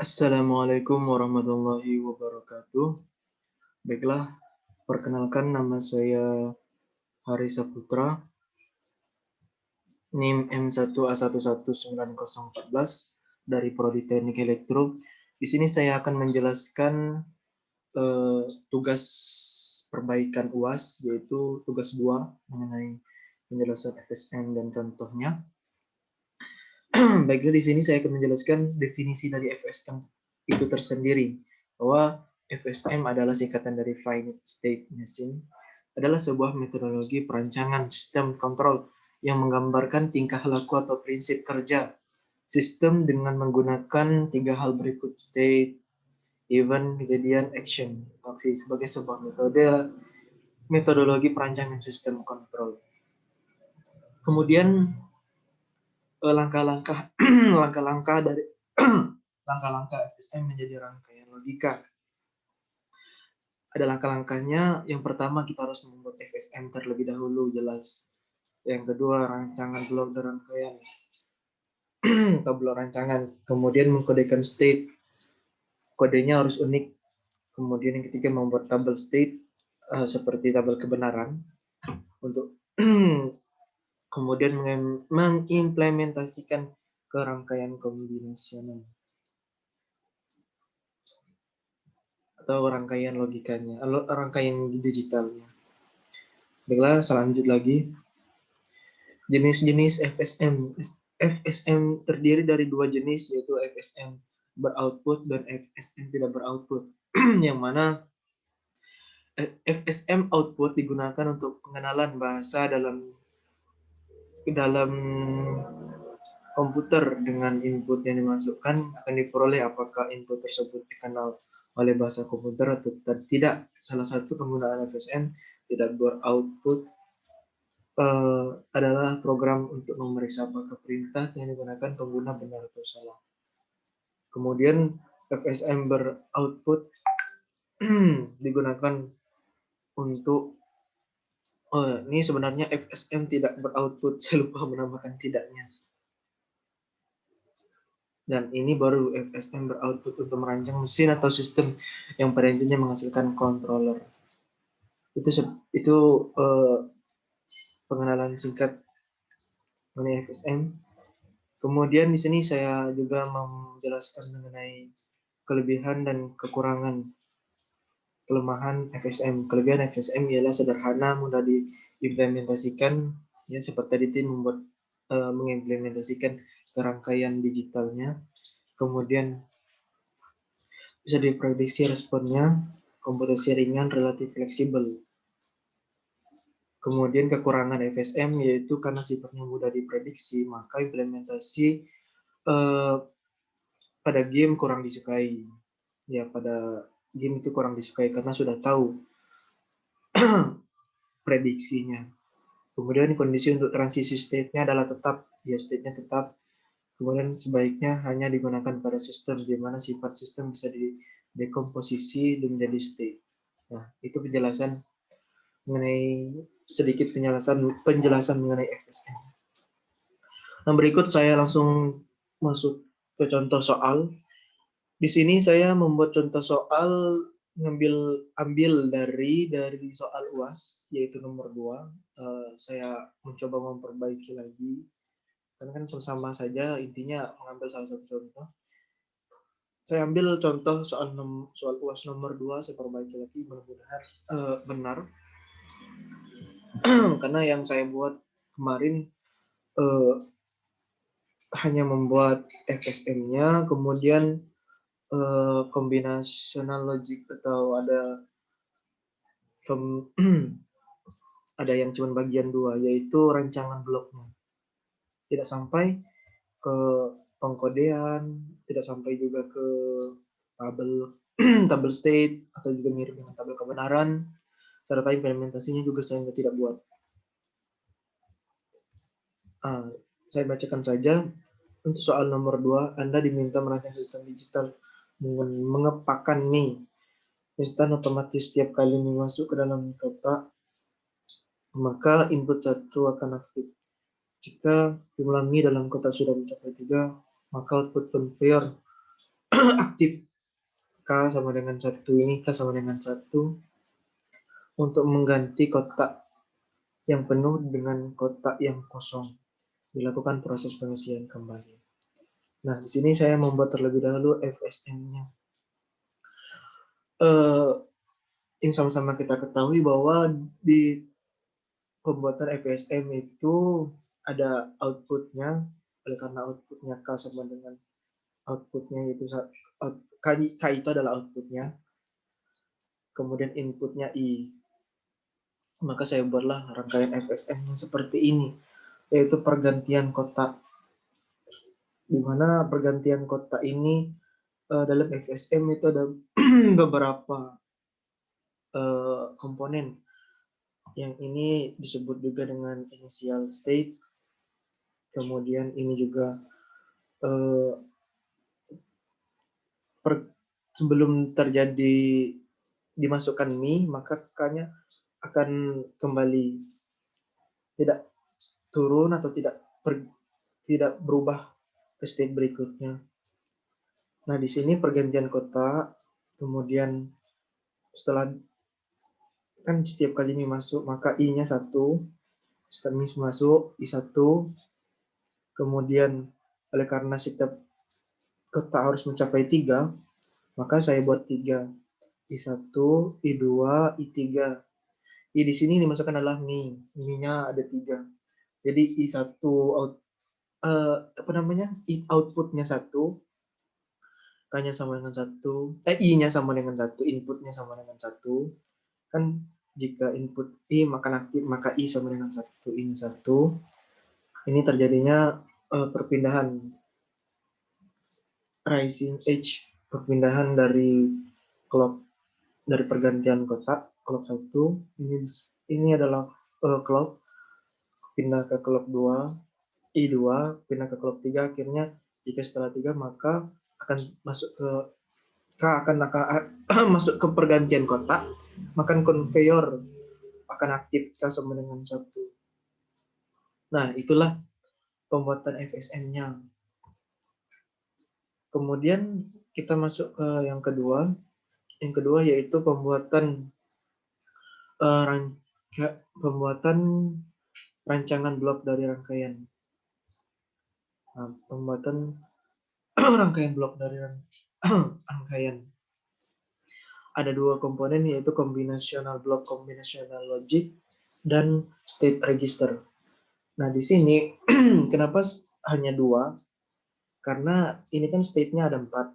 Assalamualaikum warahmatullahi wabarakatuh. Baiklah, perkenalkan nama saya Hari Saputra, NIM M1A119014 dari Prodi Teknik Elektro. Di sini saya akan menjelaskan tugas perbaikan UAS, yaitu tugas 2 mengenai penjelasan FSM dan contohnya. Baiklah, di sini saya akan menjelaskan definisi dari FSM itu tersendiri, bahwa FSM adalah singkatan dari Finite State Machine, adalah sebuah metodologi perancangan sistem kontrol yang menggambarkan tingkah laku atau prinsip kerja sistem dengan menggunakan 3 hal berikut: state, event, kejadian, action, aksi, sebagai sebuah metodologi perancangan sistem kontrol. Kemudian langkah-langkah dari langkah-langkah FSM menjadi rangkaian logika. Ada langkah-langkahnya. Yang pertama, kita harus membuat FSM terlebih dahulu, jelas. Yang kedua, rancangan blok dan rangkaian atau blok rancangan. Kemudian mengkodekan state, kodenya harus unik. Kemudian yang ketiga, membuat tabel state seperti tabel kebenaran untuk kemudian mengimplementasikan ke rangkaian kombinasional atau rangkaian logikanya, rangkaian digitalnya. Baiklah, selanjut lagi. Jenis-jenis FSM. FSM terdiri dari 2 jenis, yaitu FSM beroutput dan FSM tidak beroutput. Yang mana FSM output digunakan untuk pengenalan bahasa dalam komputer. Dengan input yang dimasukkan akan diperoleh apakah input tersebut dikenal oleh bahasa komputer atau tidak. Salah satu penggunaan FSM tidak beroutput adalah program untuk memeriksa apakah perintah yang digunakan pengguna benar atau salah. Kemudian FSM beroutput digunakan untuk ini sebenarnya FSM tidak beroutput, saya lupa menambahkan tidaknya. Dan ini baru FSM beroutput untuk merancang mesin atau sistem yang pada intinya menghasilkan controller. Itu pengenalan singkat mengenai FSM. Kemudian di sini saya juga menjelaskan mengenai kelebihan dan kekurangan. Kelemahan FSM. Kelebihan FSM ialah sederhana, mudah diimplementasikan, ya seperti tadi tim membuat mengimplementasikan rangkaian digitalnya. Kemudian bisa diprediksi responnya, komputasi ringan, relatif fleksibel. Kemudian kekurangan FSM yaitu karena sifatnya mudah diprediksi, maka implementasi pada game kurang disukai. Ya, pada game itu kurang disukai karena sudah tahu prediksinya. Kemudian kondisi untuk transisi state-nya adalah tetap, ya state-nya tetap. Kemudian sebaiknya hanya digunakan pada sistem, di mana sifat sistem bisa didekomposisi dan menjadi state. Nah, itu penjelasan mengenai penjelasan mengenai FSM. Nah, berikut saya langsung masuk ke contoh soal. Di sini saya membuat contoh soal ambil dari soal UAS, yaitu nomor 2. Saya mencoba memperbaiki lagi, karena kan sama-sama saja intinya mengambil salah satu contoh. Saya ambil contoh soal UAS nomor 2, saya perbaiki lagi, mudah-mudahan benar. Karena yang saya buat kemarin hanya membuat FSM-nya, kemudian kombinasional logik, atau ada yang cuma bagian 2, yaitu rancangan bloknya. Tidak sampai ke pengkodean, tidak sampai juga ke tabel state, atau juga mirip dengan tabel kebenaran, serta implementasinya juga saya tidak buat. Saya bacakan saja. Untuk soal nomor 2, Anda diminta merancang sistem digital mengepakkan nih. Instan otomatis setiap kali masuk ke dalam kotak, maka input 1 akan aktif. Jika jumlah Mi dalam kotak sudah mencapai 3, maka output conveyor aktif K sama dengan 1 ini, K sama dengan 1 untuk mengganti kotak yang penuh dengan kotak yang kosong. Dilakukan proses pengisian kembali. Nah, di sini saya membuat terlebih dahulu FSM-nya. Yang sama-sama kita ketahui bahwa di pembuatan FSM itu ada outputnya, oleh karena outputnya K sama dengan outputnya itu K itu adalah outputnya, kemudian inputnya I. Maka saya buatlah rangkaian FSM yang seperti ini, yaitu pergantian kotak. Di mana pergantian kotak ini dalam FSM itu ada beberapa komponen. Yang ini disebut juga dengan initial state. Kemudian ini juga sebelum terjadi dimasukkan Mi, maka K-nya akan kembali tidak turun atau tidak berubah ke state berikutnya. Nah, di sini pergantian kotak, kemudian setelah kan setiap kali Mi masuk, maka I-nya 1, setelah Mi masuk, I1, kemudian oleh karena setiap kotak harus mencapai 3, maka saya buat 3. I1, I2, I3. I di sini dimasukkan adalah Mi. Mi-nya ada 3. Jadi I1 outputnya 1, K-nya sama dengan 1, I-nya sama dengan 1, inputnya sama dengan 1. Kan jika input I maka aktif, maka I sama dengan 1, I-nya 1. Ini terjadinya perpindahan rising edge, perpindahan dari clock, dari pergantian kotak clock 1. Ini adalah clock pindah ke clock 2, I2 pindah ke clock 3. Akhirnya jika setelah 3 maka akan masuk ke akan masuk ke pergantian kotak, maka conveyor akan aktif K sama dengan 1. Nah, itulah pembuatan FSM-nya. Kemudian kita masuk ke yang kedua. Yang kedua yaitu pembuatan rancangan blok dari rangkaian. Nah, pembuatan rangkaian blok dari rangkaian. Ada 2 komponen, yaitu combinational block, combinational logic, dan state register. Nah, di sini kenapa hanya 2? Karena ini kan state-nya ada 4.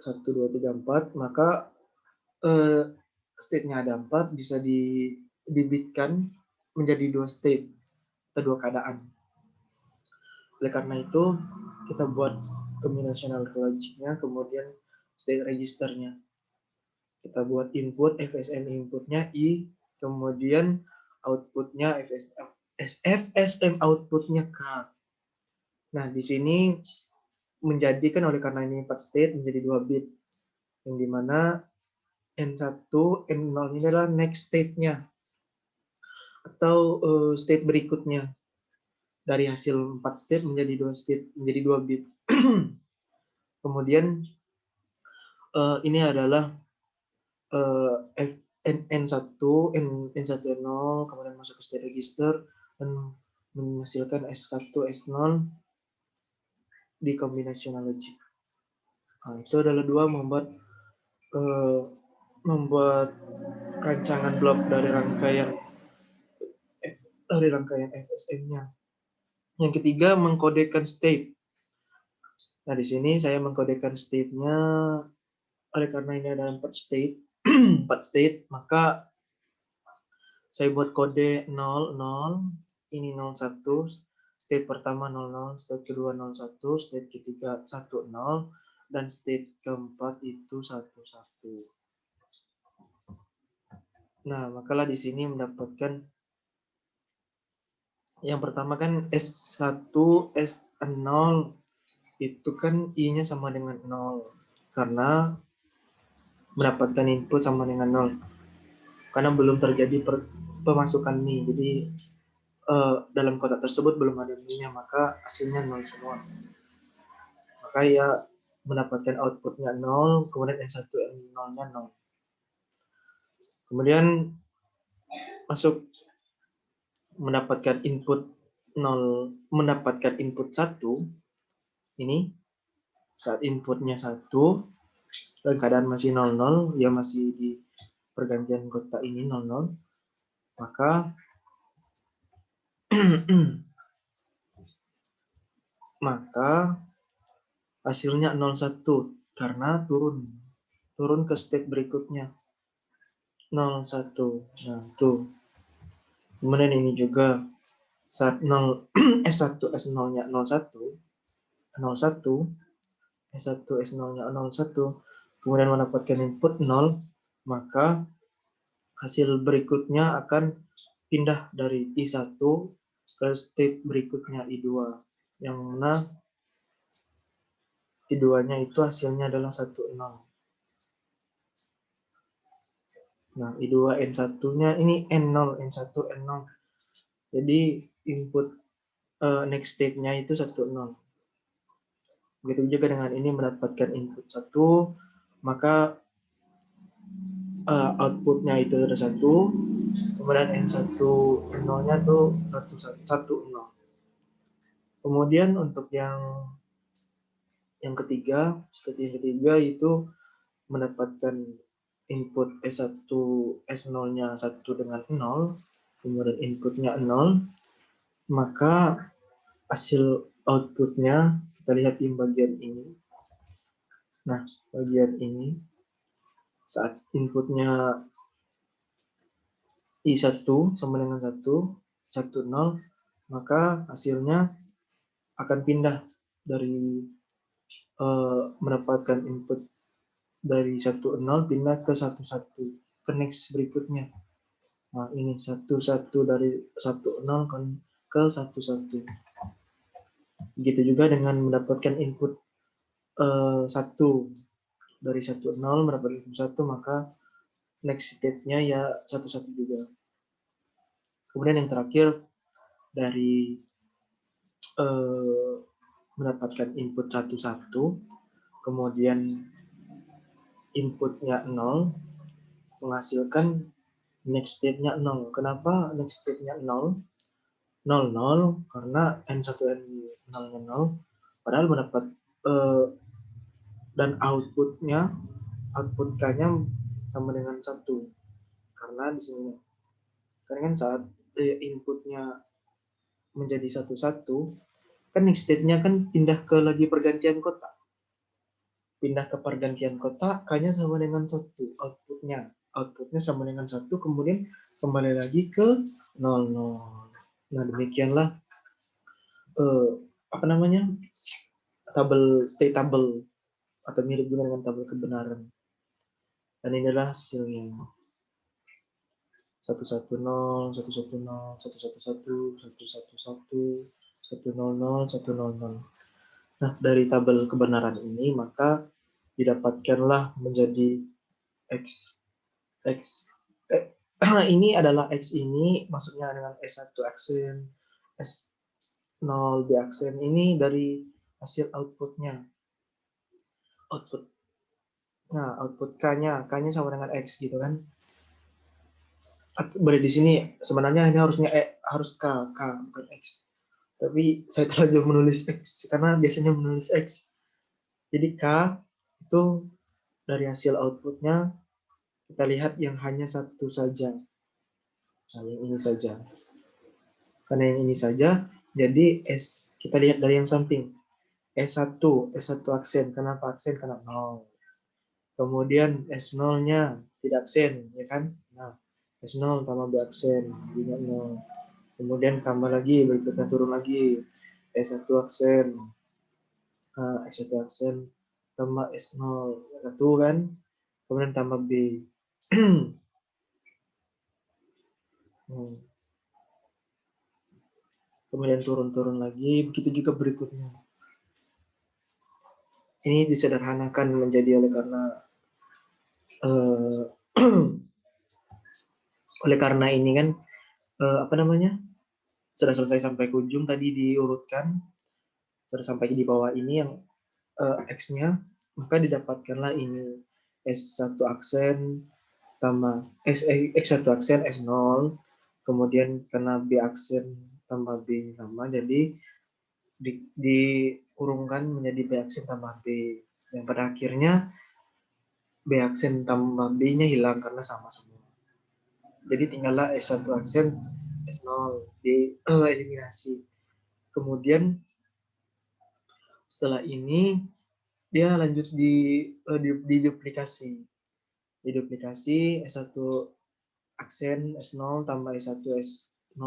1, 2, 3, 4. Maka state-nya ada 4, bisa dibitkan menjadi 2 state atau 2 keadaan. Oleh karena itu, kita buat combinational logic-nya, kemudian state register-nya. Kita buat input, FSM input-nya I, kemudian output-nya FSM output-nya K. Nah, di sini menjadikan oleh karena ini 4 state menjadi 2 bit. Yang dimana N1, N0 ini adalah next state-nya atau state berikutnya. Dari hasil 4 state menjadi 2 state, menjadi 2 bit. Kemudian ini adalah N1, N1, N0, kemudian masuk ke state register dan menghasilkan S1, S0 di combinational logic. Nah, itu adalah 2 membuat rancangan blok dari rangkaian FSM-nya. Yang ketiga, mengkodekan state. Nah, di sini saya mengkodekan state-nya oleh karena ini ada 4 state, 4 state, maka saya buat kode 00, ini 01, state pertama 00, state kedua 01, state ketiga 10, dan state keempat itu 11. Nah, makalah di sini mendapatkan yang pertama kan S1, S0 itu kan I-nya sama dengan 0 karena mendapatkan input sama dengan 0. Karena belum terjadi pemasukan Mi. Jadi dalam kotak tersebut belum ada Mi-nya, maka hasilnya 0 semua. maka ia mendapatkan outputnya 0, kemudian N1, N0-nya 0. Kemudian masuk mendapatkan input 0, mendapatkan input 1, ini saat inputnya 1, dan keadaan masih 00, ya masih di pergantian kotak ini 00, maka maka hasilnya 01 karena turun ke state berikutnya 01. Nah, tuh. Kemudian ini juga saat 0 S1 S0-nya 01, 01 S1 S0-nya 01, kemudian mendapatkan input 0, maka hasil berikutnya akan pindah dari I1 ke state berikutnya I2, yang mana I2-nya itu hasilnya adalah 10. Nah, I2 N1-nya ini N0, N1, N0. Jadi input next state-nya itu 10. Begitu juga dengan ini mendapatkan input 1, maka outputnya itu ada 1, kemudian N1, N0-nya tuh 1, 0. Kemudian untuk yang ketiga, state yang ketiga itu mendapatkan input S1, S0-nya 1 dengan 0, kemudian inputnya 0, maka hasil outputnya kita lihat di bagian ini. Nah, bagian ini saat inputnya I1 sama dengan 1, 1, 0, maka hasilnya akan pindah dari mendapatkan input dari 1, 0 pindah ke 1, 1 ke next berikutnya. Nah, ini 1, 1 dari 1, 0 ke 1, 1. Begitu juga dengan mendapatkan input 1 dari 1, 0 mendapatkan input 1, maka next state-nya ya 1, 1 juga. Kemudian yang terakhir dari mendapatkan input 1, 1, kemudian inputnya 0, menghasilkan next state-nya 0. Kenapa next state-nya 0? 0, 0, karena N1, N0-nya 0, padahal mendapat dan output K-nya sama dengan 1. Karena di sini, karena kan saat inputnya menjadi 1, 1, kan next state-nya kan pindah ke lagi pergantian kotak. Pindah ke pergantian kotak, K-nya sama dengan 1, outputnya sama dengan 1, kemudian kembali lagi ke 0, 0. Nah, demikianlah state table atau mirip dengan tabel kebenaran. Dan inilah hasilnya 110, 110, 111, 111, 100, 100. Nah, dari tabel kebenaran ini maka didapatkanlah menjadi X. Ini adalah X ini maksudnya dengan S1 aksen, S0 B aksen ini dari hasil outputnya. Nah, output K-nya sama dengan X gitu kan. Boleh di sini sebenarnya ini harus K bukan X. Tapi saya terlanjur menulis X karena biasanya menulis X. Jadi K itu dari hasil outputnya kita lihat yang hanya satu saja. Nah, yang ini saja. Karena yang ini saja, jadi kita lihat dari yang samping. S1 aksen. Kenapa aksen? Karena 0. Kemudian S0-nya tidak aksen, ya kan? Nah, S0 tambah B aksen, jadinya 0. Kemudian tambah lagi, berikutnya turun lagi. S1 aksen. Nah, S1 aksen tambah S0. 1 kan? Kemudian tambah B. Kemudian turun lagi, begitu juga berikutnya. Ini disederhanakan menjadi oleh karena ini kan sudah selesai sampai ke ujung tadi diurutkan, sudah sampai di bawah ini yang X-nya, maka didapatkanlah ini S1 aksen tambah X1 aksen S0, kemudian karena B aksen tambah B sama, jadi dikurungkan menjadi B aksen tambah B, yang pada akhirnya B aksen tambah B-nya hilang karena sama semua. Jadi tinggallah S1 aksen S0 di eliminasi. Kemudian setelah ini dia lanjut di duplikasi. Di duplikasi S1 aksen S0 tambah S1 S0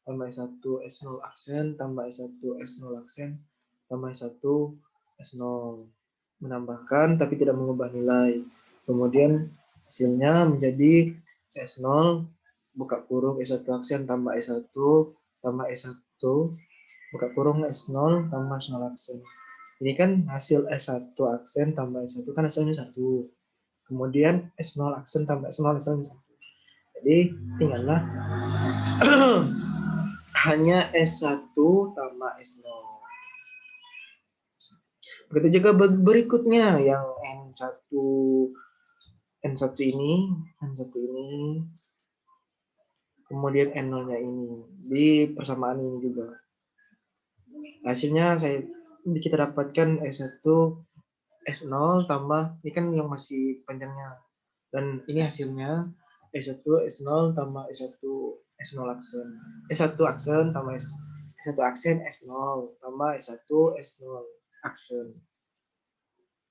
tambah S1 S0 aksen tambah S1 S0 aksen tambah S1 S0. Menambahkan tapi tidak mengubah nilai. Kemudian hasilnya menjadi S0 buka kurung S1 aksen tambah S1 tambah S1 buka kurung S0 tambah S0 aksen. Ini kan hasil S1 aksen tambah S1 kan hasilnya 1. Kemudian S0 aksen tambah S0 hasilnya 1. Jadi tinggallah hanya S1 tambah S0. Begitu juga berikutnya yang N1 ini, kemudian N0-nya ini di persamaan ini juga. Hasilnya kita dapatkan S1 S0 tambah, ini kan yang masih panjangnya. Dan ini hasilnya S1 S0 tambah S1 S0 aksen. S1 aksen tambah S1 aksen S0 tambah S1 S0 aksen.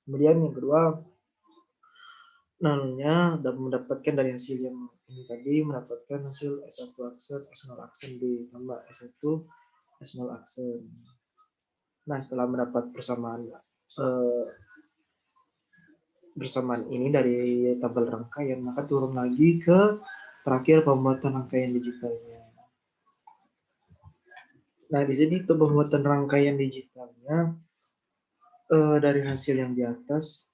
Kemudian yang kedua, nolnya dan mendapatkan dari hasil yang ini tadi, mendapatkan hasil S1 aksen S0 aksen ditambah S1 S0 aksen. Nah, setelah mendapat bersamaan ini dari tabel rangkaian, maka turun lagi ke terakhir pembuatan rangkaian digitalnya. Nah, di sini itu pembuatan rangkaian digitalnya dari hasil yang di atas.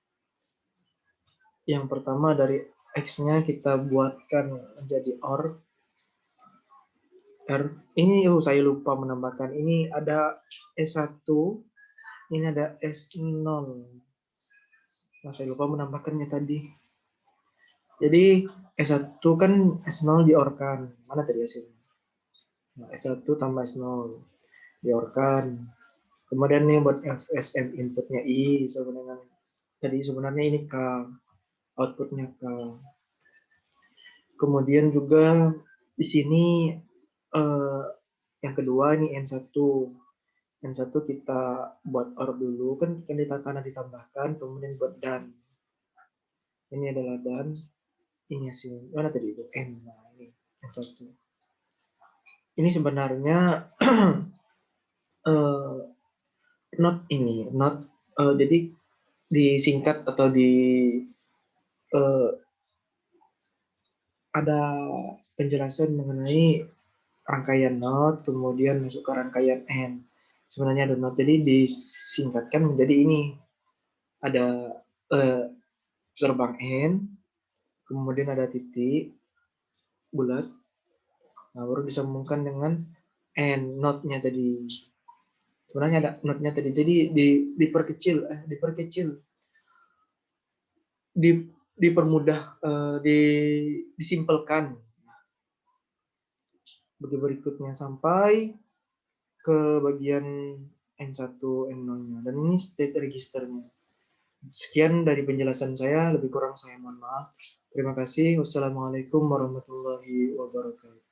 Yang pertama dari X-nya kita buatkan menjadi OR. Ini saya lupa menambahkan. Ini ada S1, ini ada S0. Nah, saya lupa menambahkannya tadi. Jadi S1 kan S0 diorkan. Mana tadi hasilnya? Nah, S1 tambah S0 diorkan. Kemudian nih buat FSM inputnya I sebenarnya ini K, outputnya K. Kemudian juga di sini yang kedua ini N1. N1 kita buat OR dulu, kan karena ditambahkan, kemudian buat dan. Ini adalah dan, ini hasil, mana tadi itu? N, nah ini N1. Ini sebenarnya not ini, jadi disingkat atau ada penjelasan mengenai rangkaian not, kemudian masuk ke rangkaian N. Sebenarnya ada not, jadi disingkatkan menjadi ini. Ada gerbang N, kemudian ada titik bulat, nah baru disambungkan dengan N, not-nya tadi. Sebenarnya ada not-nya tadi, jadi dipermudah, disimpelkan. Bagi berikutnya sampai ke bagian N1, N0-nya. Dan ini state registernya. Sekian dari penjelasan saya, lebih kurang saya mohon maaf. Terima kasih. Wassalamualaikum warahmatullahi wabarakatuh.